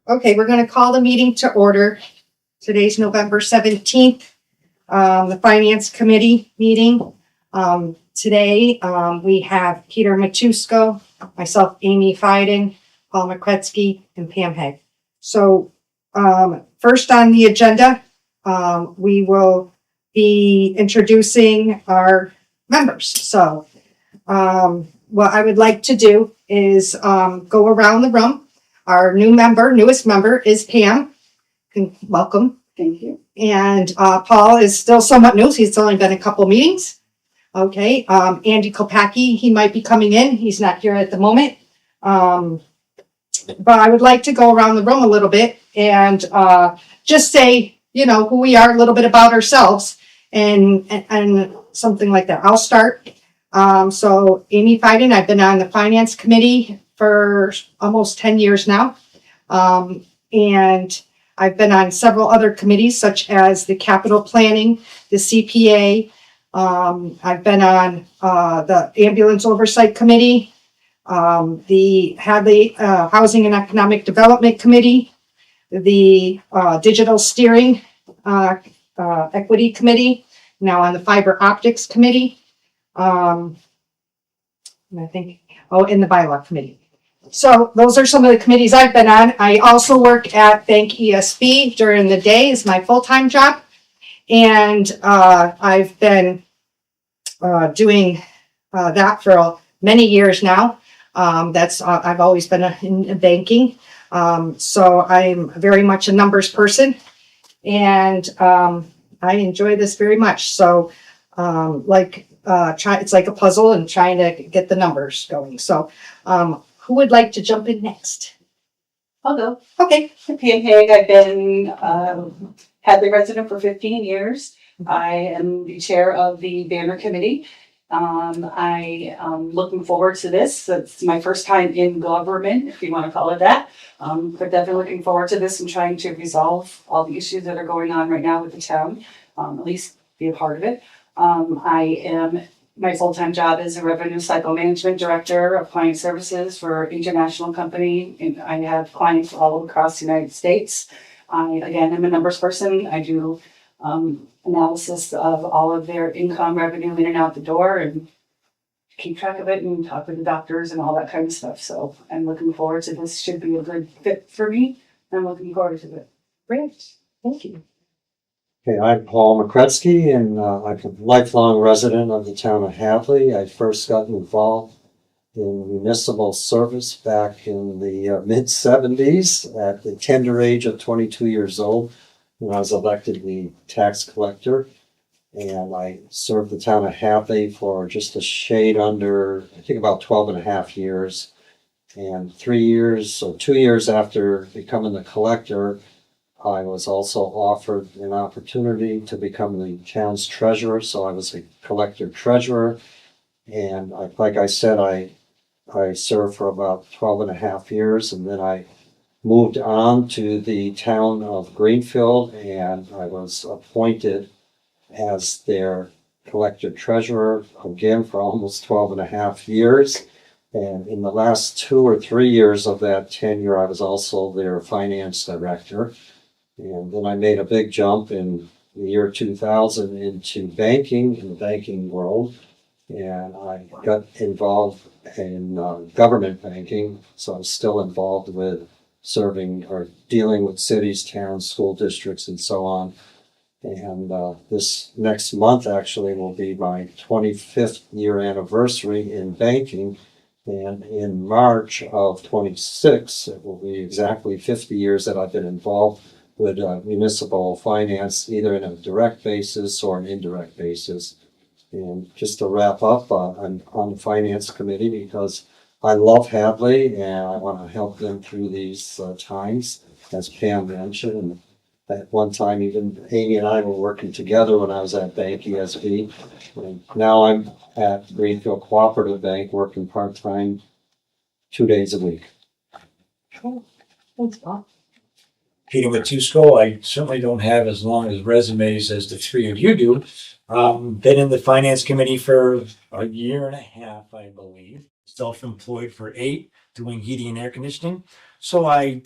Okay, we're going to call the meeting to order. Today's November 17th, the Finance Committee meeting. Today, we have Peter Matusko, myself, Amy Fiden, Paul McCretsky, and Pam Haig. So, first on the agenda, we will be introducing our members. So, what I would like to do is go around the room. Our newest member is Pam. Welcome. Thank you. And Paul is still somewhat new. He's only been a couple meetings. Okay. Andy Kopacki, he might be coming in. He's not here at the moment. But I would like to go around the room a little bit and just say, who we are, a little bit about ourselves and something like that. I'll start. So Amy Fiden, I've been on the Finance Committee for almost 10 years now. And I've been on several other committees such as the Capital Planning, the CPA. I've been on the Ambulance Oversight Committee, the Hadley Housing and Economic Development Committee, the Digital Steering Equity Committee, now on the Fiber Optics Committee. And the Bylaw Committee. So those are some of the committees I've been on. I also work at Bank ESB during the day is my full-time job. And I've been doing that for many years now. I've always been in banking. So I'm very much a numbers person. And I enjoy this very much. So it's like a puzzle and trying to get the numbers going. So who would like to jump in next? I'll go. Okay. I'm Pam Haig. I've been Hadley resident for 15 years. I am the chair of the Banner Committee. I am looking forward to this. It's my first time in government, if you want to call it that. But definitely looking forward to this and trying to resolve all the issues that are going on right now with the town. At least be a part of it. My full-time job is a revenue cycle management director of client services for an international company. And I have clients all across the United States. Again, I'm a numbers person. I do analysis of all of their income, revenue in and out the door and keep track of it and talk with the doctors and all that kind of stuff. So I'm looking forward to this. Should be a good fit for me. I'm looking forward to it. Great. Thank you. Okay, I'm Paul McCretsky, and I'm a lifelong resident of the town of Hadley. I first got involved in municipal service back in the mid-70s at the tender age of 22 years old when I was elected the tax collector. And I served the town of Hadley for just a shade under, I think about 12 and a half years. And 2 years after becoming the collector, I was also offered an opportunity to become the town's treasurer, so I was a collector treasurer. And like I said, I served for about 12 and a half years, and then I moved on to the town of Greenfield, and I was appointed as their collector treasurer again for almost 12 and a half years. And in the last 2 or 3 years of that tenure, I was also their finance director. And then I made a big jump in the year 2000 into banking, in the banking world. And I got involved in government banking. So I'm still involved with serving or dealing with cities, towns, school districts, and so on. And this next month actually will be my 25th year anniversary in banking. And in March of 26, it will be exactly 50 years that I've been involved with municipal finance, either in a direct basis or an indirect basis. And just to wrap up, I'm on the Finance Committee because I love Hadley and I want to help them through these times, as Pam mentioned. And at one time, even Amy and I were working together when I was at Bank ESB. And now I'm at Greenfield Cooperative Bank working part-time 2 days a week. Cool. Thanks, Paul. Peter Matusko. I certainly don't have as long as resumes as the three of you do. Been in the finance committee for a year and a half, I believe. Self-employed for 8, doing heating and air conditioning. So I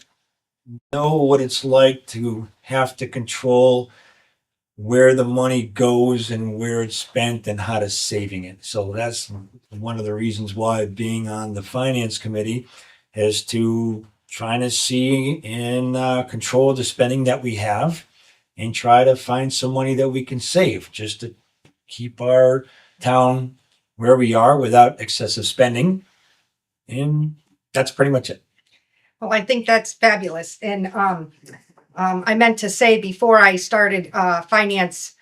know what it's like to have to control where the money goes and where it's spent and how to saving it. So that's one of the reasons why being on the finance committee is to trying to see and control the spending that we have and try to find some money that we can save just to keep our town where we are without excessive spending. And that's pretty much it. Well, I think that's fabulous. And I meant to say before I started finance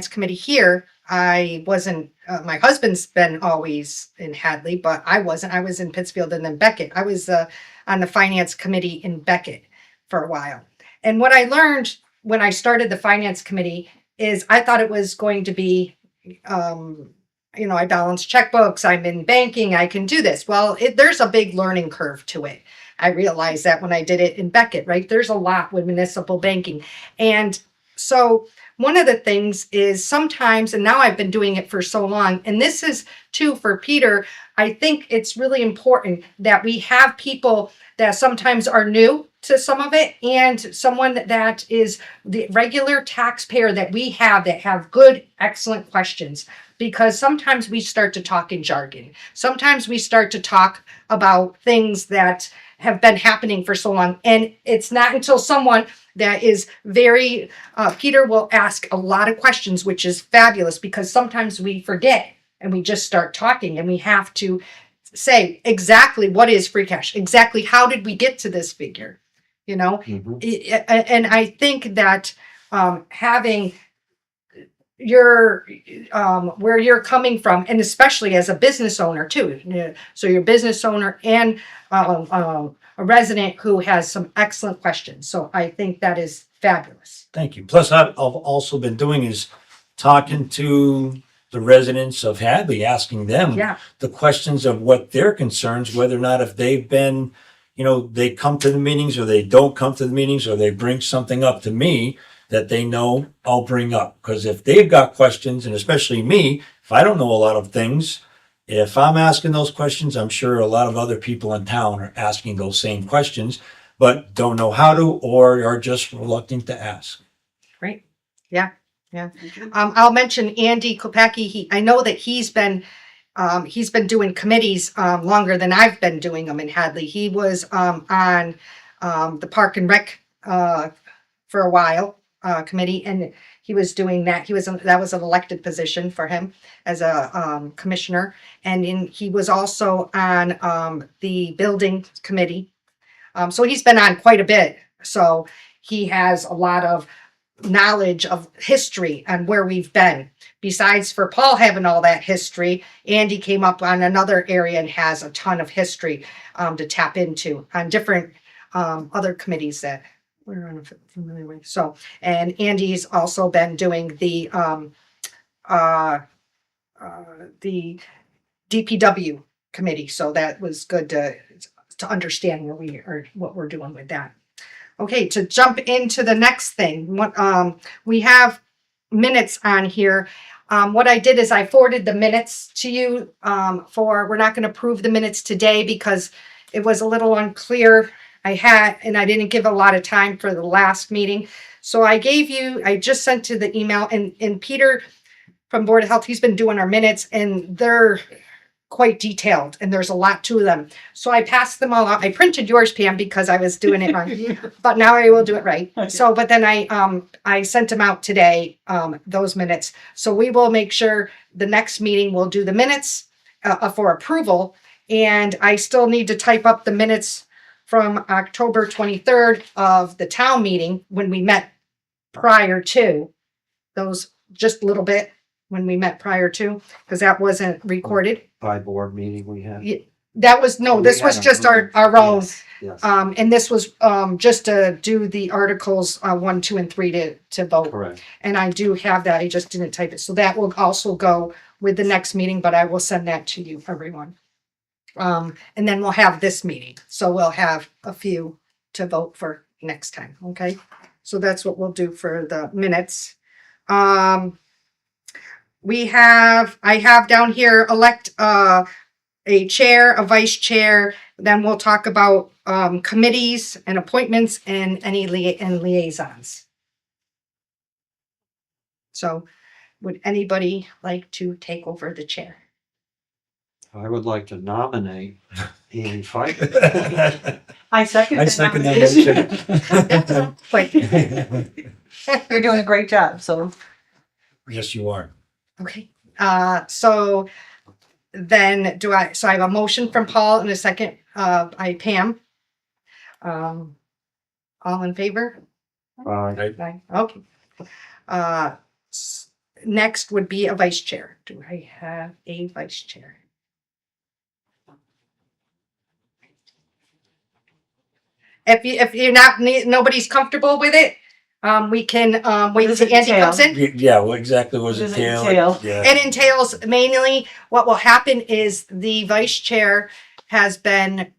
committee here, I wasn't. My husband's been always in Hadley, but I wasn't. I was in Pittsfield and then Beckett. I was on the finance committee in Beckett for a while. And what I learned when I started the finance committee is I thought it was going to be, I balance checkbooks, I'm in banking, I can do this. Well, there's a big learning curve to it. I realized that when I did it in Beckett, right? There's a lot with municipal banking. And so one of the things is sometimes, and now I've been doing it for so long, and this is too for Peter, I think it's really important that we have people that sometimes are new to some of it and someone that is the regular taxpayer that we have that have good, excellent questions. Because sometimes we start to talk in jargon. Sometimes we start to talk about things that have been happening for so long. And it's not until someone that is very, Peter will ask a lot of questions, which is fabulous because sometimes we forget and we just start talking and we have to say exactly what is free cash, exactly how did we get to this figure, Mhm. And I think that having your where you're coming from, and especially as a business owner too. So you're a business owner and a resident who has some excellent questions. So I think that is fabulous. Thank you. Plus, I've also been doing is talking to the residents of Hadley, asking them Yeah, the questions of what their concerns, whether or not if they've been, they come to the meetings or they don't come to the meetings or they bring something up to me that they know I'll bring up. Because if they've got questions, and especially me, if I don't know a lot of things, if I'm asking those questions, I'm sure a lot of other people in town are asking those same questions, but don't know how to or are just reluctant to ask. great. Yeah, yeah. I'll mention Andy Kopacki. I know that he's been doing committees longer than I've been doing them in Hadley. He was on the Park and Rec for a while committee, and he was doing that. That was an elected position for him as a commissioner, and he was also on the building committee. So he's been on quite a bit. So he has a lot of knowledge of history and where we've been. Besides for Paul having all that history, Andy came up on another area and has a ton of history to tap into on different other committees that we're unfamiliar with. So, and Andy's also been doing the DPW committee. So that was good to understand where we are, what we're doing with that. Okay, to jump into the next thing, we have minutes on here. What I did is I forwarded the minutes to you we're not going to approve the minutes today because it was a little unclear. I didn't give a lot of time for the last meeting. So I just sent to the email and Peter from Board of Health, he's been doing our minutes and they're quite detailed and there's a lot to them. So I passed them all out. I printed yours, Pam, because I was doing it wrong, but now I will do it right. Okay. So, but then I sent them out today, those minutes. So we will make sure the next meeting we'll do the minutes for approval. And I still need to type up the minutes from October 23rd of the town meeting when we met prior to those, just a little bit when we met prior to, because that wasn't recorded. By board meeting we had. That was, no, this was just our own. Yes, yes, And this was just to do the articles 1, 2, and 3 to vote. correct. And I do have that. I just didn't type it. So that will also go with the next meeting, but I will send that to you, everyone. And then we'll have this meeting. So we'll have a few to vote for next time. Okay. So that's what we'll do for the minutes. I have down here elect a chair, a vice chair, then we'll talk about committees and appointments and any liaisons. So would anybody like to take over the chair? I would like to nominate Andy Pfeiffer. I second I that second that nomination. motion. Wait, You're doing a great job, so. Yes, you are. okay. So then so I have a motion from Paul and a second by Pam. All in favor? Aye. Okay. Next would be a vice chair. Do I have a vice chair? If you're not, nobody's comfortable with it, we can wait does till it Andy comes entail? in. Yeah, what exactly was What it does it entail? entail? Yeah. It entails mainly what will happen is the vice chair has been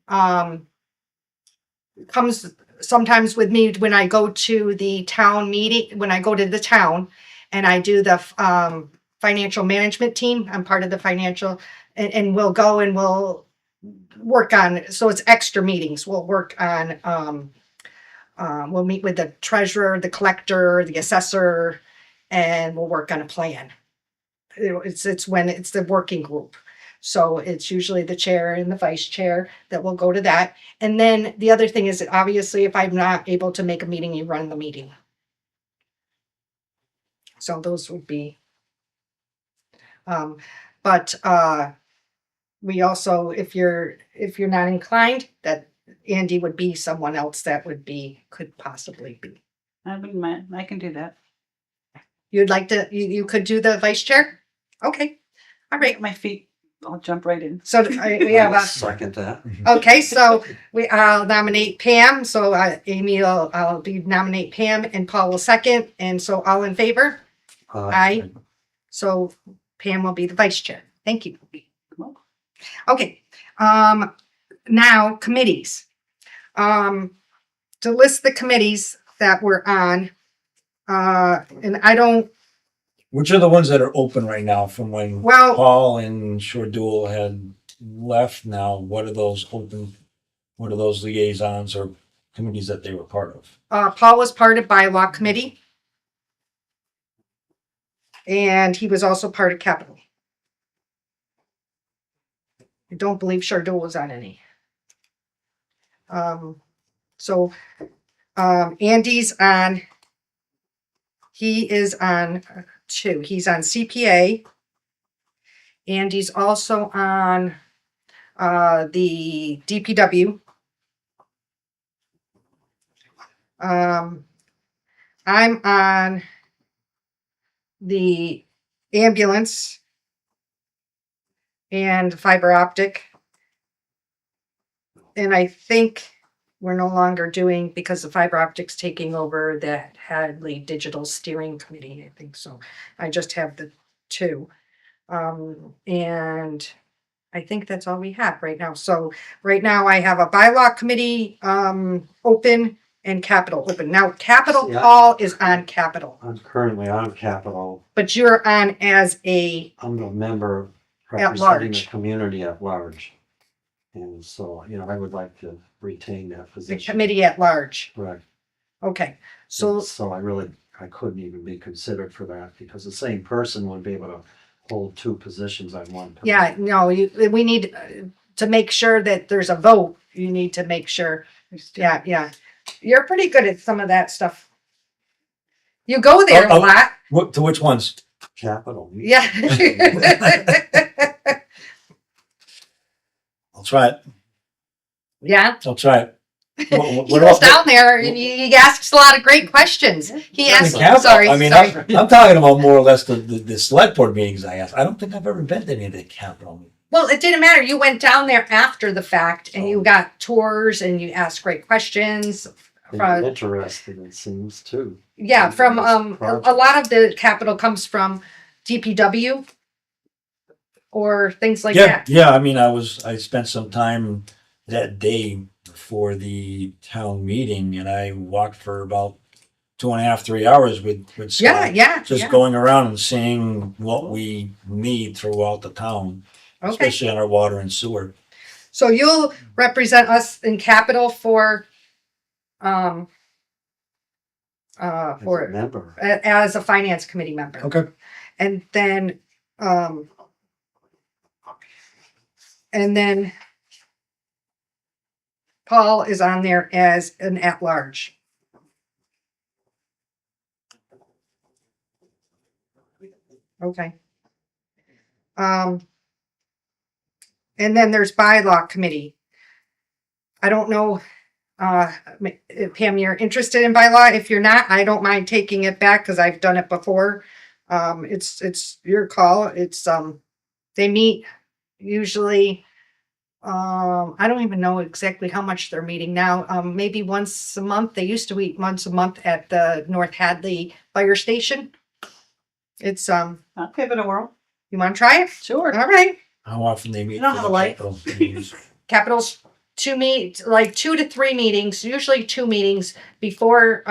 comes sometimes with me when I go to the town meeting, when I go to the town and I do the financial management team. I'm part of the financial and we'll go and we'll work on, so it's extra meetings. We'll work on we'll meet with the treasurer, the collector, the assessor, and we'll work on a plan. It's when it's the working group. So it's usually the chair and the vice chair that will go to that. And then the other thing is that obviously if I'm not able to make a meeting, you run the meeting. So those would be, but we also, if you're not inclined, that Andy would be someone else that could possibly be. I wouldn't mind. I can do that. You'd like to, you could do the vice chair? Okay. All right. My feet, I'll jump right in. So we have a, Second that. okay, so I'll nominate Pam. So Amy I'll nominate Pam and Paul will second. And so all in favor? Aye. So Pam will be the vice chair. Thank you. Okay. Now committees. To list the committees that we're on. And I don't, Which are the ones that are open right now from when well, Paul and Shordul had left now? What are those open? What are those liaisons or committees that they were part of? Paul was part of bylaw committee. And he was also part of capital. I don't believe Shardul was on any. Andy's on, he is on two. He's on CPA. Andy's also on the DPW. I'm on the ambulance and fiber optic. And I think we're no longer doing, because the fiber optic's taking over the Hadley Digital Steering Committee, I think so. I just have the two. And I think that's all we have right now. So right now I have a bylaw committee open and capital open. Now capital, Yeah. Paul is on capital, I'm currently on Capitol. but you're on as a, I'm a member At representing the large. community at large. And so, I would like to retain that the position. committee at large. Correct. Okay, so So I couldn't even be considered for that because the same person would be able to hold two positions on one. yeah, committee. no, we need to make sure that there's a vote. You need to make sure. Yeah. You're pretty good at some of that stuff. You go there a Oh, lot. To which ones? Capitol. Yeah. I'll try it. Yeah. I'll try it. What He goes down there and he asks a lot of great questions. He The asks, Capitol, sorry. I mean, sorry. I'm talking about more or less the select board meetings I asked. I don't think I've ever been to any of the Capitol meetings. Well, it didn't matter. You went down there after the fact and you got tours and you asked great questions. They're interested, it seems, too. Yeah, from Project. a lot of the capital comes from DPW or things like that. Yeah. I mean, I spent some time that day before the town meeting, and I walked for about 2.5, 3 hours with Scott. Yeah. Just going around and seeing what we need throughout the town. Okay, especially on our water and sewer. so you'll represent us in capital for, um, As a for, member. as a finance committee member. Okay. And then, Paul is on there as an at-large. Okay. And then there's bylaw committee. I don't know, Pam, you're interested in bylaw? If you're not, I don't mind taking it back because I've done it before. It's your call. It's, they meet usually, I don't even know exactly how much they're meeting now. Maybe once a month. They used to meet once a month at the North Hadley Fire Station. It's, I'll give it a whirl. you want to try it? Sure. All right. How often they meet? You don't for have a the light. capital meetings? Capitals like 2 to 3 meetings, usually 2 meetings before,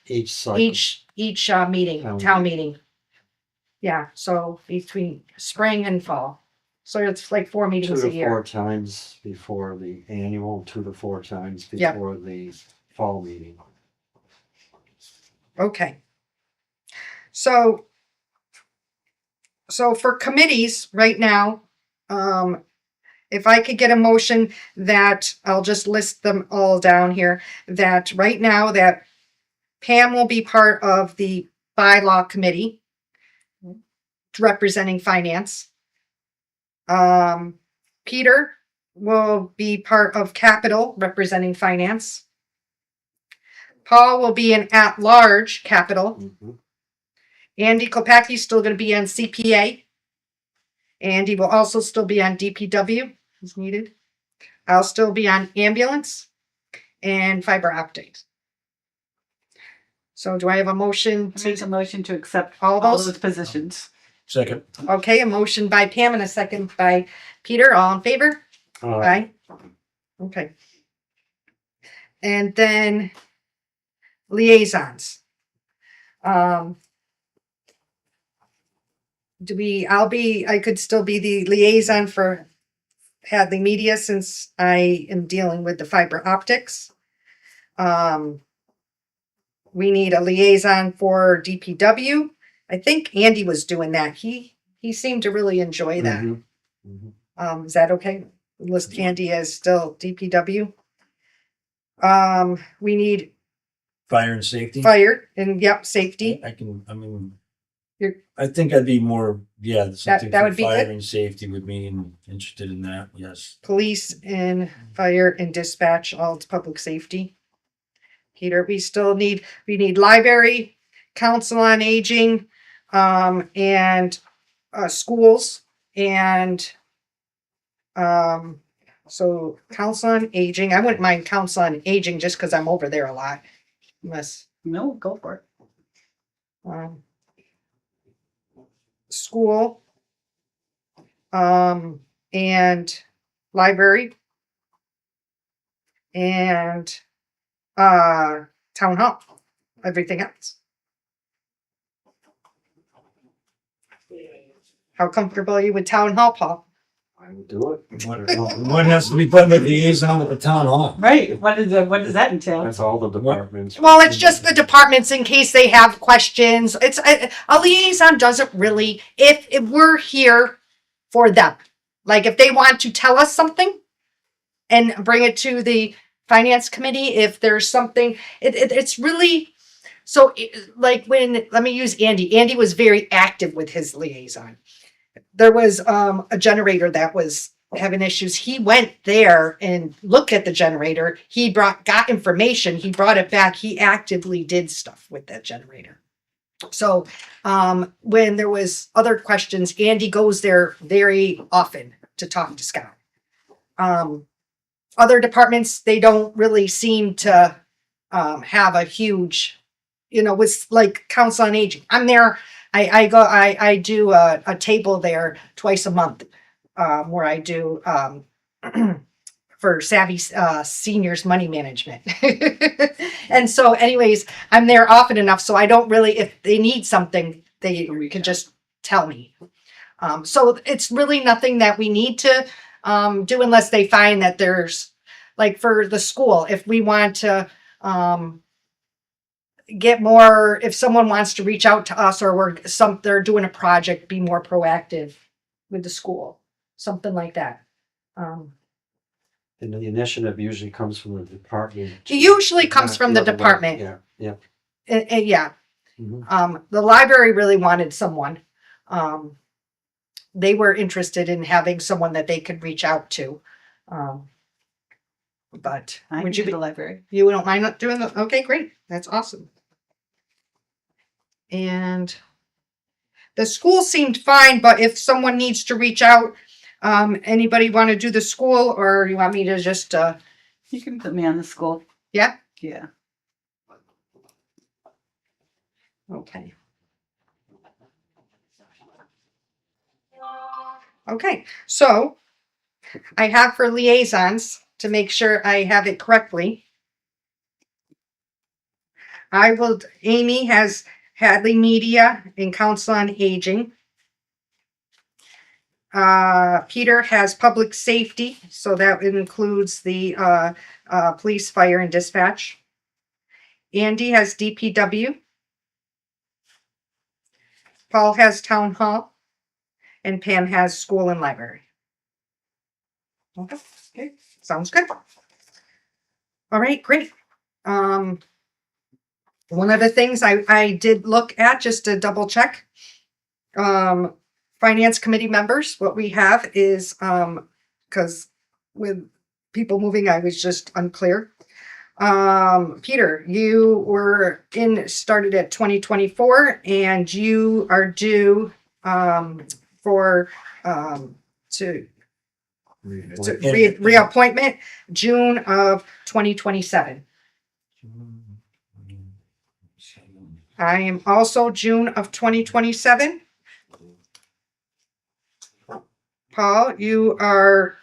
Each cycle. each meeting, town meeting. Yeah, so between spring and fall. So it's like 4 2 meetings to a year. 4 times before the annual, 2 to 4 times Yeah. before the fall meeting. Okay. So for committees right now, if I could get a motion that, I'll just list them all down here, that right now that Pam will be part of the bylaw committee representing finance. Peter will be part of capital representing finance. Paul will be an at-large capital. Mhm. Andy Kopacki's still going to be on CPA. Andy will also still be on DPW as needed. I'll still be on ambulance and fiber optics. So do I have a motion I make to a motion to accept all all those? those positions. Second. Okay, a motion by Pam and a second by Peter. All in favor? Aye. Okay. And then liaisons. I could still be the liaison for Hadley Media since I am dealing with the fiber optics. We need a liaison for DPW. I think Andy was doing that. He seemed to really enjoy that. Mhm. Mhm. Is that okay? List Andy as still DPW. We need Fire and safety. fire and safety. I think I'd be more, something that for would be fire good. and safety would be interested in that, yes. Police and fire and dispatch, all to public safety. Peter, we need library, council on aging, and schools and so council on aging. I wouldn't mind council on aging just because I'm over there a lot. Unless No, go for it. school, and library, and town hall. Everything else. How comfortable are you with town hall, Paul? I would do it. What has to be put with liaison with the town hall? Right. What does that entail? That's all the departments. Well, it's just the departments in case they have questions. It's a liaison doesn't really, if we're here for them. Like if they want to tell us something and bring it to the finance committee, if there's something, it's really, so like let me use Andy. Andy was very active with his liaison. There was a generator that was having issues. He went there and looked at the generator. He got information. He brought it back. He actively did stuff with that generator. So when there was other questions, Andy goes there very often to talk to Scott. Other departments, they don't really seem to have a huge, with like council on aging. I'm there. I do a table there twice a month where I do for Savvy Seniors Money Management. And so anyways, I'm there often enough. So I don't really, if they need something, they can just tell me. So it's really nothing that we need to do unless they find that there's, like for the school, if we want to get more, if someone wants to reach out to us, or they're doing a project, be more proactive with the school, something like that. And the initiative usually comes from the department. It usually comes not from the other way. department. Yeah, yeah. Yeah. Mhm. The library really wanted someone. They were interested in having someone that they could reach out to. But I would can you do be, the library. you don't mind not doing the, okay, great. That's awesome. And the school seemed fine, but if someone needs to reach out, anybody want to do the school, or you want me to just, You can put me on the school. yeah? Yeah. Okay. Okay, so I have for liaisons to make sure I have it correctly. Amy has Hadley Media and Council on Aging. Peter has public safety, so that includes the police, fire, and dispatch. Andy has DPW. Paul has town hall. And Pam has school and library. Okay, sounds good. All right, great. One of the things I did look at just to double check, finance committee members, what we have is, because with people moving, I was just unclear. Peter, you started at 2024, and you are due, for, to reappointment June of 2027. I am also June of 2027. Paul, you are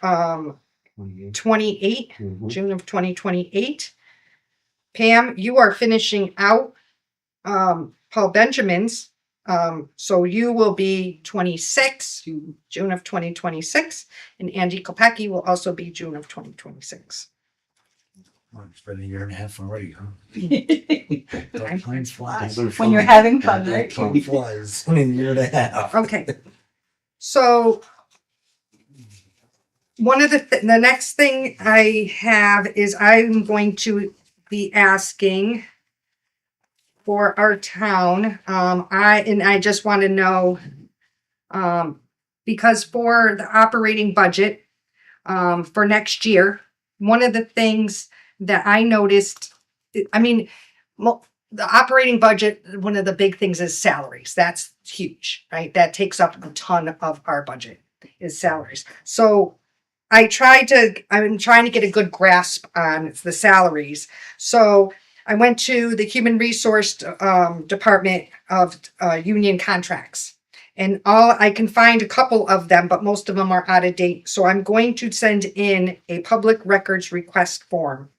28, Mhm. June of 2028. Pam, you are finishing out Paul Benjamin's. So you will be 26, June of 2026, and Andy Kopecki will also be June of 2026. Well, it's been a year and a half already, huh? Time flies. When you're having fun, right? Time flies. In a year and a half. Okay. So one of the next thing I have is I'm going to be asking for our town. I just want to know, because for the operating budget, for next year, one of the things that I noticed, I mean, the operating budget, one of the big things is salaries. That's huge, right? That takes up a ton of our budget is salaries. So I'm trying to get a good grasp on the salaries. So I went to the human resource department of union contracts, and I can find a couple of them, but most of them are out of date. So I'm going to send in a public records request form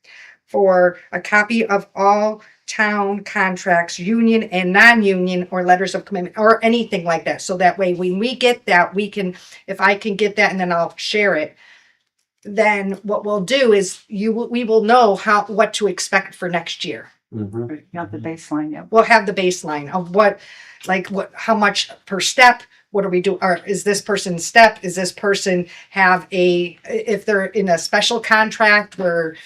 for a copy of all town contracts, union and non-union, or letters of commitment, or anything like that. So that way, when we get that, if I can get that, and then I'll share it. Then what we'll do is we will know what to expect for next year. Mhm. You got the baseline, yeah. We'll have the baseline of how much per step, what do we do? Or is this person step? Is this person if they're in a special contract where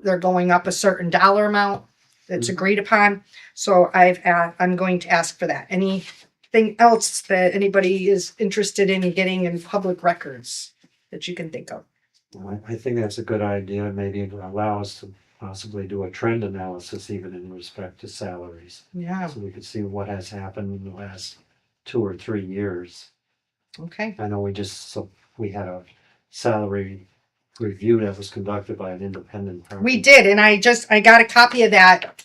they're going up a certain dollar amount that's agreed upon? So I'm going to ask for that. Anything else that anybody is interested in getting in public records that you can think of? I think that's a good idea. Maybe it will allow us to possibly do a trend analysis even in respect to salaries. Yeah. So we could see what has happened in the last 2 or 3 years. Okay. I know we had a salary review that was conducted by an independent firm. We did, and I got a copy of that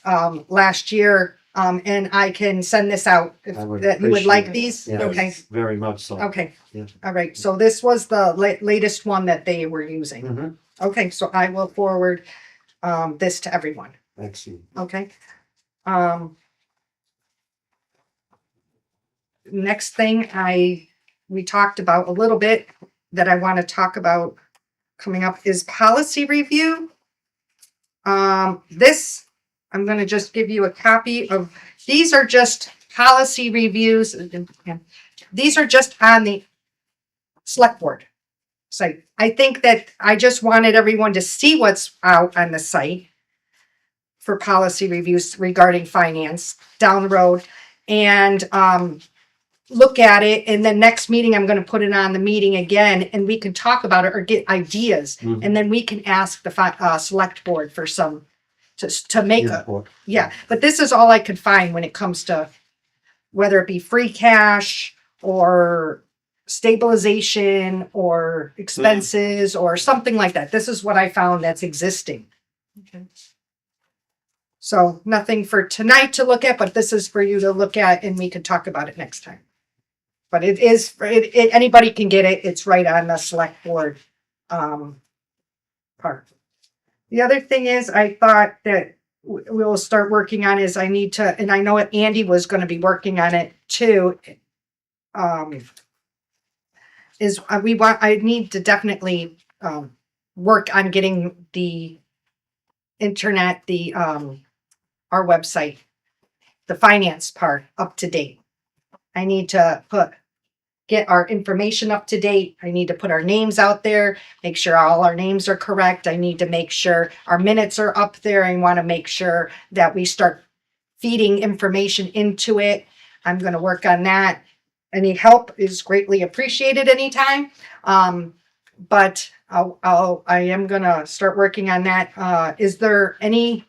last year, and I can send this out if I would that you would like appreciate these. Yes, Okay. very much so. Okay. Yeah. All right. So this was the latest one that they were using. Mhm. Okay. So I will forward this to everyone. Excellent. Okay. Next thing I we talked about a little bit that I want to talk about coming up is policy review. This, I'm going to just give you a copy of, these are just policy reviews. These are just on the select board site. I think that I just wanted everyone to see what's out on the site for policy reviews regarding finance down the road, and look at it. And then next meeting, I'm going to put it on the meeting again, and we can talk about it or get ideas. Mhm. And then we can ask the select board for some, to make a, Input. yeah. But this is all I could find when it comes to whether it be free cash or stabilization or expenses or something like that. This is what I found that's existing. Okay. So nothing for tonight to look at, but this is for you to look at, and we can talk about it next time. But it is, anybody can get it. It's right on the select board part. The other thing is, I thought that we'll start working on is I need to, and I know Andy was going to be working on it too. I need to definitely work on getting the internet, our website, the finance part up to date. I need to get our information up to date. I need to put our names out there, make sure all our names are correct. I need to make sure our minutes are up there. I want to make sure that we start feeding information into it. I'm going to work on that. Any help is greatly appreciated anytime. But I am going to start working on that. Is there any,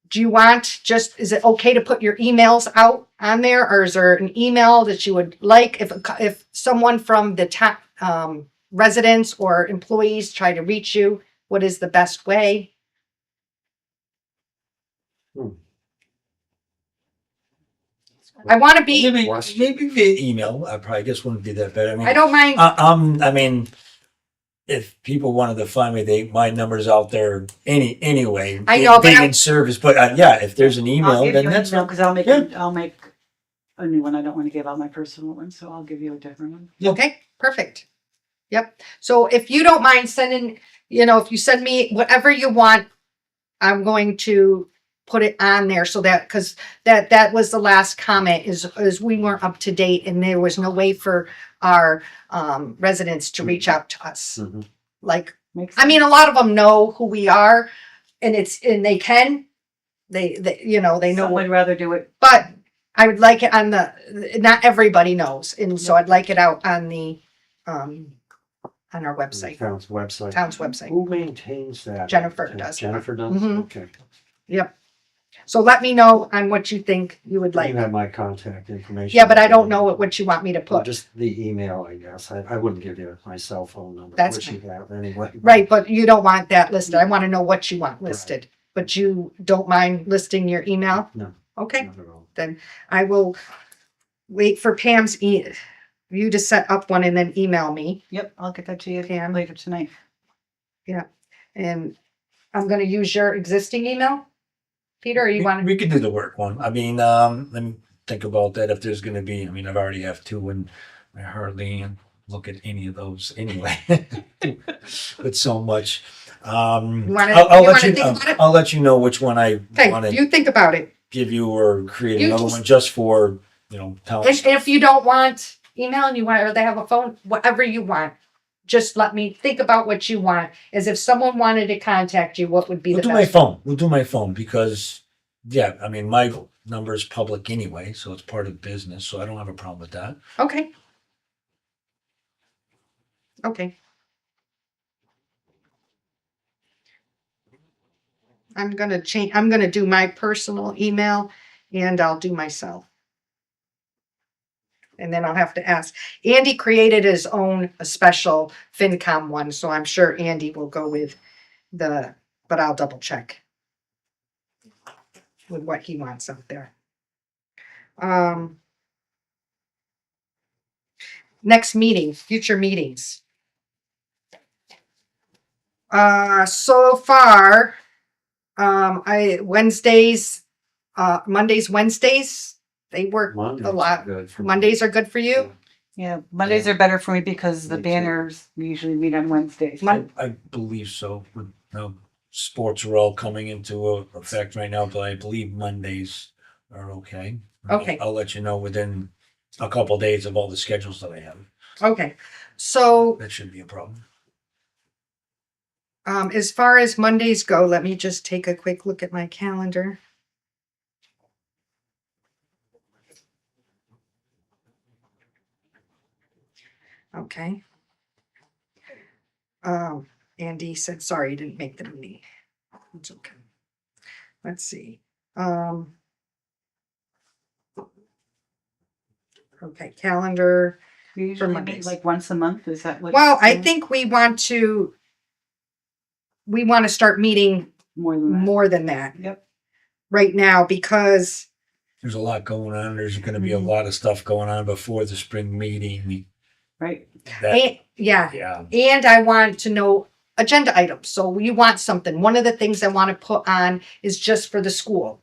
do you want is it okay to put your emails out on there, or is there an email that you would like if someone from the top residents or employees try to reach you? What is the best way? I want to be, Maybe via email. I probably guess wouldn't be that bad. I mean, I don't mind. I mean, if people wanted to find me, my number's out there anyway. I know, but being I- in service. But yeah, if there's an email, then that's because I'll make Yeah. I'll make a new one. I don't want to give out my personal one, so I'll give you a different one. Okay, perfect. Yep. So if you don't mind sending, if you send me whatever you want, I'm going to put it on there so that, because that was the last comment is we weren't up to date and there was no way for our residents to reach out to us. Mhm. Like, Makes I mean, a lot of them know who we are, and they can, they know, Some would rather do it. but I would like it on not everybody knows. And so I'd like it out on the, on our website, Town's website. town's website. Who maintains that? Jennifer does. Jennifer does? Mhm. Okay. Yep. So let me know on what you think you would like. You have my contact information. Yeah, but I don't know what you want me to Well, put. just the email, I guess. I wouldn't give you my cell phone number, That's which you have anyway. Right, but you don't want that listed. I want to know what you want listed. But you don't mind listing your email? No. Okay, Not at all. then I will wait for Pam's you to set up one and then email me. Yep, I'll get that to you Pam. later tonight. And I'm gonna use your existing email. Peter, or you want we could do the work one. I mean, let me think about that. If there's going to be, I mean, I've already have two, and I hardly look at any of those anyway. With so much, I'll You let wanna you. think about it? I'll let you know which one I want Okay, to you think about it. give you, or create You another just- one just for town. If you don't want email and you want, or they have a phone, whatever you want, just let me think about what you want. As if someone wanted to contact you, what would be We'll the do my best? phone. We'll do my phone because, yeah, I mean, my number is public anyway, so it's part of business. So I don't have a problem with that. Okay. Okay. I'm gonna do my personal email and I'll do myself. And then I'll have to ask. Andy created his own a special FinCom one, so I'm sure Andy will go with but I'll double check with what he wants up there. Next meeting, future meetings. So far, Mondays, Wednesdays, they work Monday's a lot. good for me. Mondays are good for you? Yeah, Mondays are better for me because the Me too. banners usually meet on Wednesdays. I believe so. Sports are all coming into effect right now, but I believe Mondays are okay. Okay. I'll let you know within a couple days of all the schedules that I have. Okay, so That shouldn't be a problem. as far as Mondays go, let me just take a quick look at my calendar. Okay. Andy said, sorry, he didn't make the meeting. It's okay. Let's see. Okay, calendar. We usually meet Mondays. like once a month. Is that what? Well, you're I saying? think we want to start meeting More than that. more than that Yep. right now because There's a lot going on. There's going to be a Mhm. lot of stuff going on before the spring meeting. Right. Yeah. and I want to know agenda items. So we want something. One of the things I want to put on is just for the school.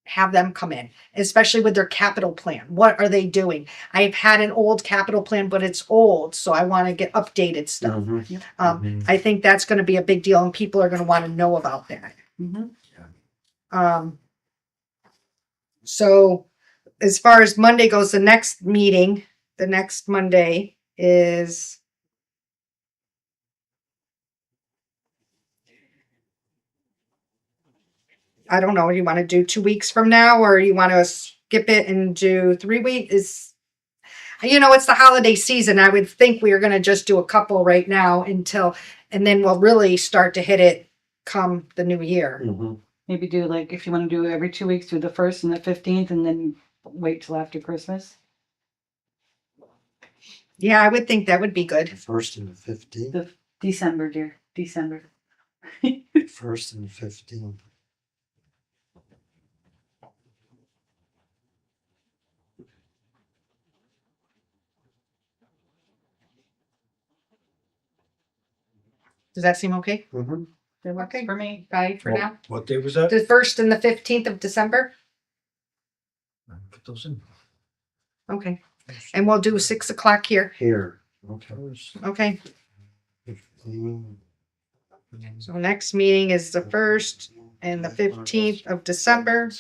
Have them come in, especially with their capital plan. What are they doing? I've had an old capital plan, but it's old, so I want to get updated stuff. Mhm. I think that's going to be a big deal, and people are going to want to know about that. Mm-hmm. So as far as Monday goes, the next Monday is I don't know. You want to do 2 weeks from now, or you want to skip it and do 3 weeks? It's the holiday season. I would think we are going to just do a couple right now and then we'll really start to hit it come the new year. Mhm. Maybe do like if you want to do every 2 weeks, do the 1st and the 15th, and then wait till after Christmas. Yeah, I would think that would be The good. 1st and the 15th. December, dear. December. 1st and the 15th. Does that seem okay? Mhm. That works Okay. for me. Bye for now. What day was that? The 1st and the 15th of December. Put those in. Okay. And we'll do 6:00 here. Here. Okay. Okay. 15. So next meeting is the 1st and the 15th of December.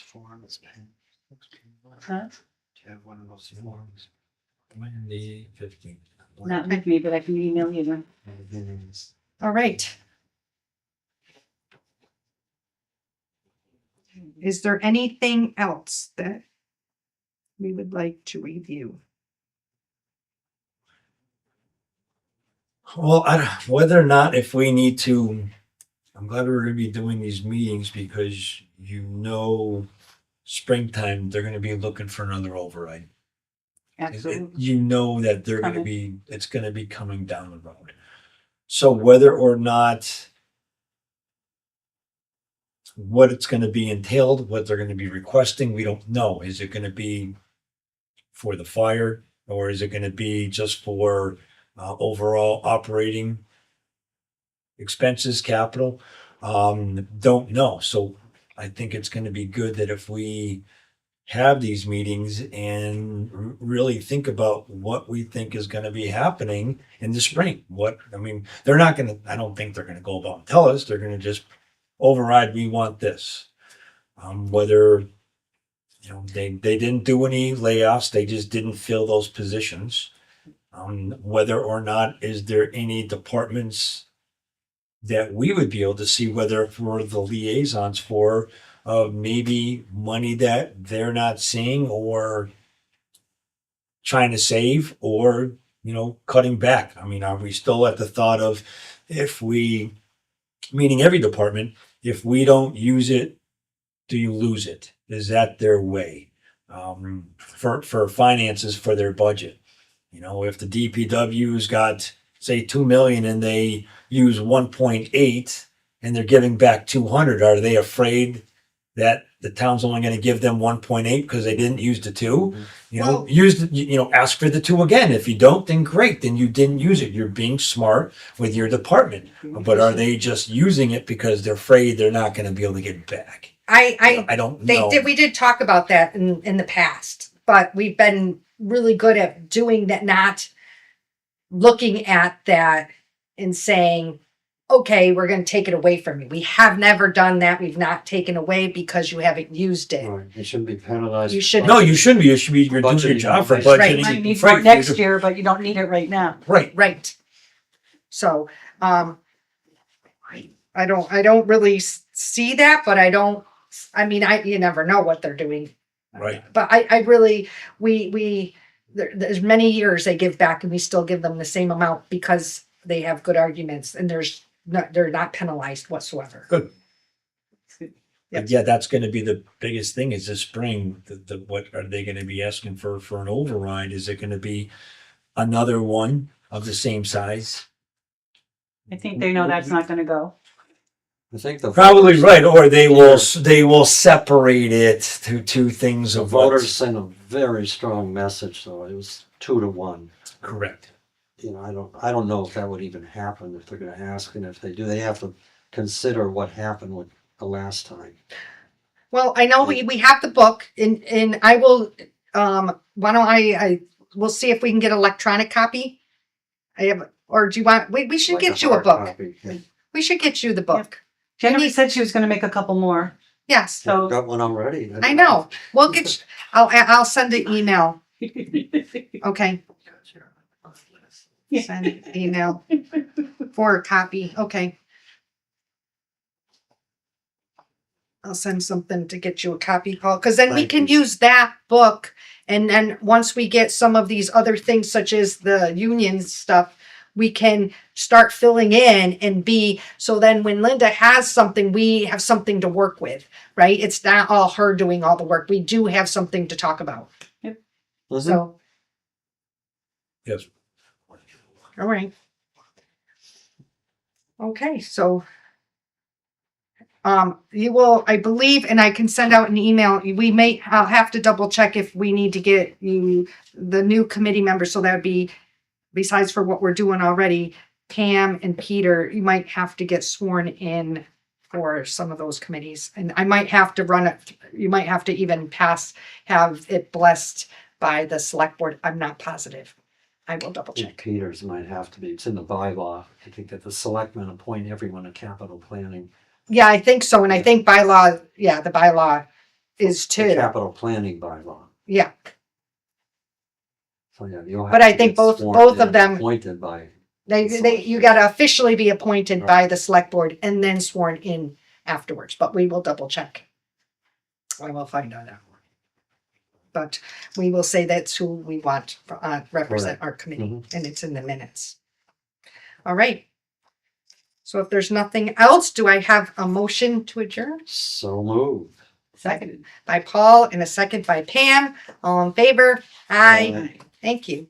Huh? Do you have one of those forms? Monday, 15th. Not with me, but I can email you them. All right. Is there anything else that we would like to review? Well, whether or not if we need to, I'm glad we're going to be doing these meetings because springtime they're going to be looking for another override. Absolutely. You know that they're going to Coming. be, it's going to be coming down the road. So whether or not what it's going to be entailed, what they're going to be requesting, we don't know. Is it going to be for the fire or is it going to be just for overall operating expenses, capital? Don't know. So I think it's going to be good that if we have these meetings and really think about what we think is going to be happening in the spring. I don't think they're going to go about and tell us. They're going to just override, we want this. Whether, they didn't do any layoffs, they just didn't fill those positions. Whether or not is there any departments that we would be able to see whether we're the liaisons for maybe money that they're not seeing or trying to save or, cutting back. Are we still at the thought of meaning every department, if we don't use it, do you lose it? Is that their way? For finances for their budget. If the DPW's got say 2 million and they use 1.8 and they're giving back 200, are they afraid that the town's only going to give them 1.8 because they didn't use the 2? Ask for the 2 again. If you don't, then great, then you didn't use it. You're being smart with your department. But are they just using it because they're afraid they're not going to be able to get it back? I don't know. We did talk about that in the past, but we've been really good at doing that, not looking at that and saying, okay, we're going to take it away from you. We have never done that. We've not taken away because you haven't used it. Right, you shouldn't be penalized. You for should- No, you shouldn't be. You should be. You're doing your Budgeting. job for Right. budgeting. You might need Right. more next year, but you don't need it right now. Right. Right. So, I don't really see that, but you never know what they're doing. Right. But I really, there's many years they give back and we still give them the same amount because they have good arguments and they're not penalized whatsoever. Good. Yep. But yeah, that's going to be the biggest thing is this spring. What are they going to be asking for an override? Is it going to be another one of the same size? I think they know that's not gonna go. I think the Probably voters- right, or they will separate it to two things The of voters what's sent a very strong message, though. It was 2-1. correct. You know, I don't know if that would even happen if they're going to ask, and if they do, they have to consider what happened with the last time. Well, I know we have the book and I will, why don't we'll see if we can get an electronic copy. Or do you want, we should Like get you a hard book. copy. Yeah. We should get you the book. Jennifer said she was gonna make a couple more. Yes, So- Got one already. I know. We'll get, I'll send an email. Okay. Send email for a copy. Okay. I'll send something to get you a copy, Paul, because then we Thank can you. use that book. And then once we get some of these other things, such as the union stuff, we can start filling in so then when Linda has something, we have something to work with, right? It's not all her doing all the work. We do have something to talk about. Mhm. So, Yes. all right. Okay, so you will, I believe, and I can send out an email. I'll have to double check if we need to get you the new committee members. So that would be, besides for what we're doing already, Pam and Peter, you might have to get sworn in for some of those committees. And I might have to run it, you might have to even have it blessed by the select board. I'm not positive. I will double I think check. Peters might have to be. It's in the bylaw. I think that the selectmen appoint everyone to capital planning. Yeah, I think so. And I think the bylaw is The too. capital planning bylaw. Yeah. So yeah, you'll have But to I think get both sworn of in, them- appointed by. You gotta officially be appointed by the select board and then sworn in afterwards, but we will double check. I will find out. But we will say that's who we want to represent our committee, and it's in the minutes. All right. So if there's nothing else, do I have a motion to adjourn? So moved. Seconded. By Paul and a second by Pam. All in favor? Aye. Thank you.